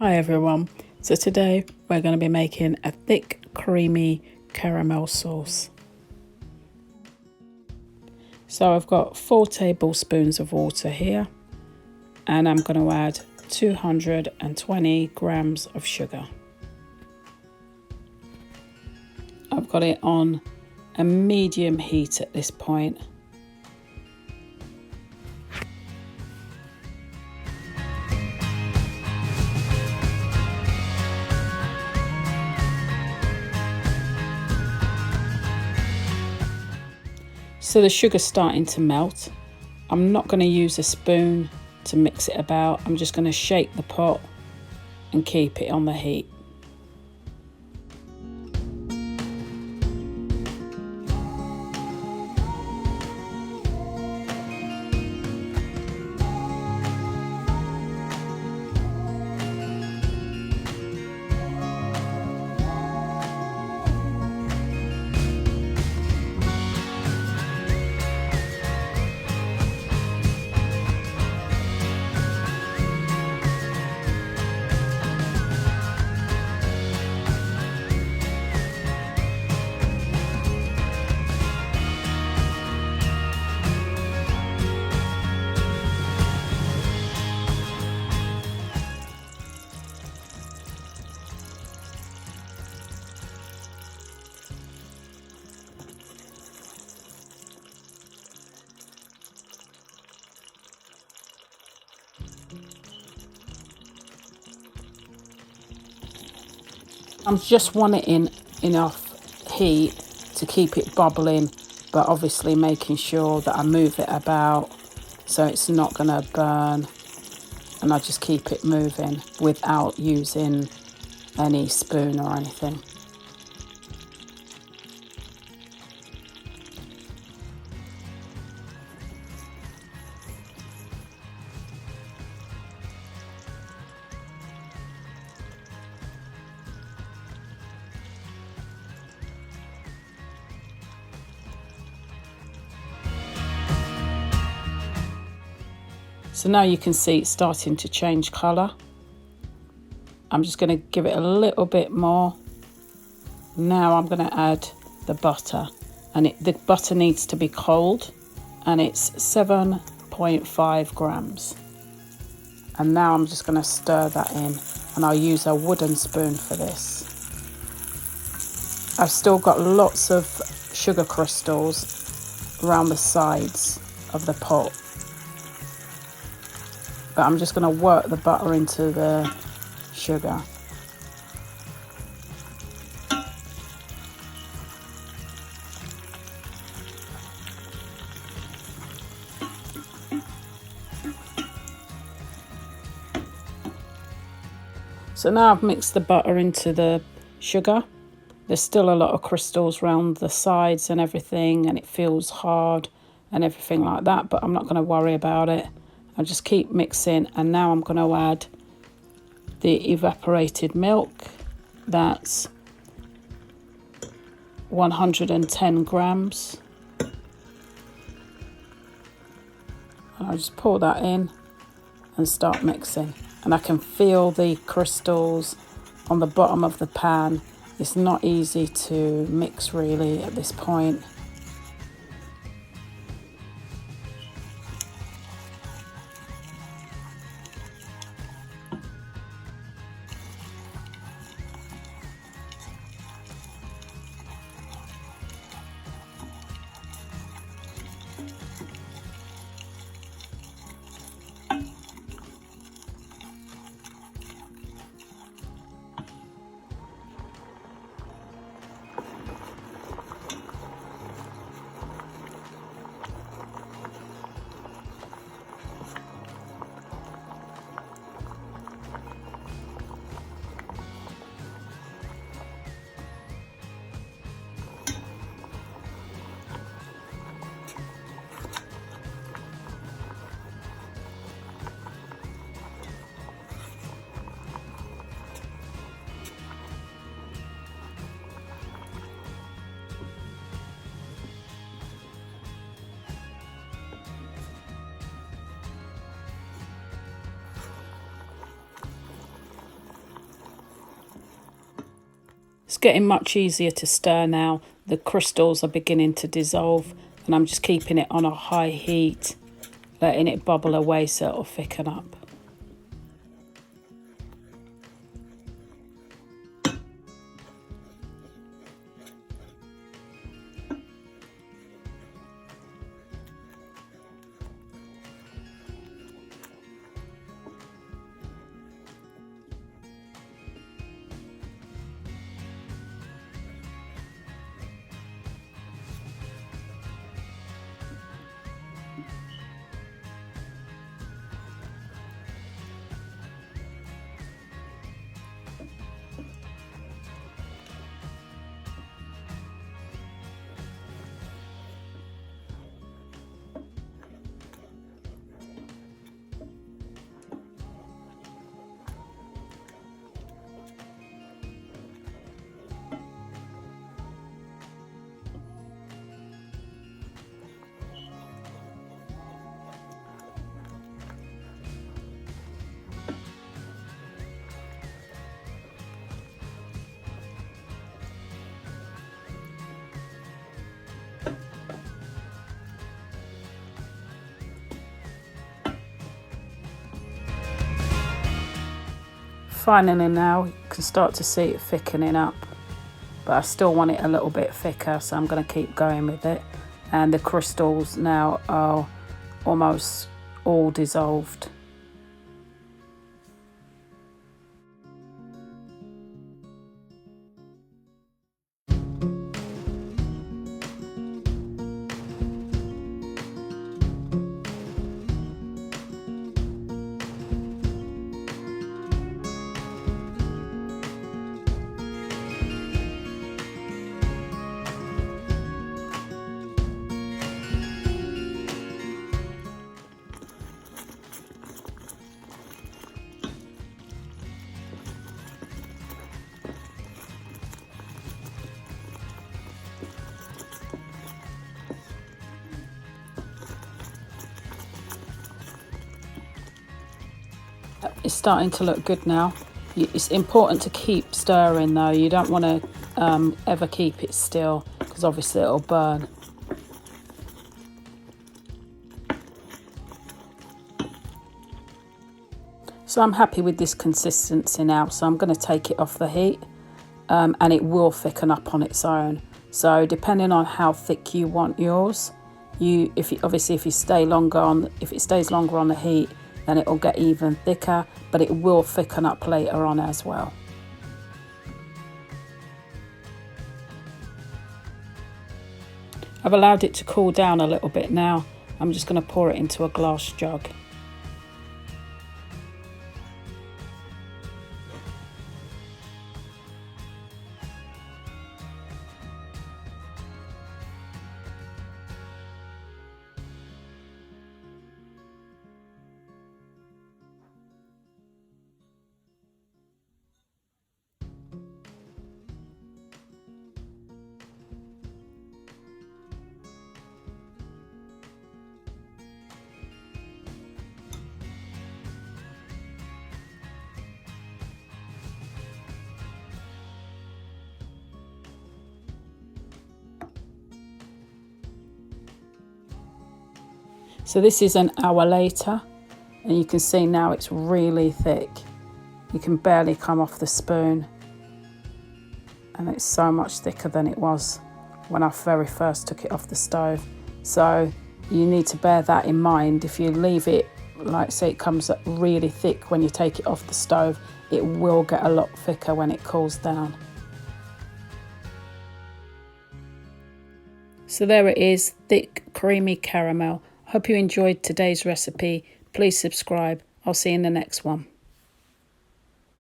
Hi everyone, so today we're going to be making a thick creamy caramel sauce. So I've got 4 tablespoons of water here and I'm going to add 220 grams of sugar. I've got it on a medium heat at this point. So the sugar's starting to melt. I'm not going to use a spoon to mix it about. I'm just going to shake the pot and keep it on the heat. I just want it in enough heat to keep it bubbling, but obviously making sure that I move it about so it's not going to burn, and I just keep it moving without using any spoon or anything. So now you can see it's starting to change colour. I'm just going to give it a little bit more. Now I'm going to add the butter, and the butter needs to be cold, and it's 7.5 grams. And now I'm just going to stir that in, and I'll use a wooden spoon for this. I've still got lots of sugar crystals around the sides of the pot, but I'm just going to work the butter into the sugar. So now I've mixed the butter into the sugar. There's still a lot of crystals around the sides and everything, and it feels hard and everything like that, but I'm not going to worry about it. I'll just keep mixing, and now I'm going to add the evaporated milk. That's 110 grams. And I'll just pour that in and start mixing. And I can feel the crystals on the bottom of the pan. It's not easy to mix really at this point. It's getting much easier to stir now. The crystals are beginning to dissolve, and I'm just keeping it on a high heat, letting it bubble away so it'll thicken up. Finally now you can start to see it thickening up, but I still want it a little bit thicker, so I'm going to keep going with it. And the crystals now are almost all dissolved. It's starting to look good now. It's important to keep stirring though. You don't want to ever keep it still, because obviously it'll burn. So I'm happy with this consistency now, so I'm going to take it off the heat, and it will thicken up on its own. So depending on how thick you want yours, if it stays longer on the heat, then it will get even thicker, but it will thicken up later on as well. I've allowed it to cool down a little bit now. I'm just going to pour it into a glass jug. So this is an hour later, and you can see now it's really thick. You can barely come off the spoon, and it's so much thicker than it was when I very first took it off the stove. So you need to bear that in mind. If you leave it, like say it comes up really thick when you take it off the stove, it will get a lot thicker when it cools down. So there it is, thick, creamy caramel. Hope you enjoyed today's recipe. Please subscribe. I'll see you in the next one.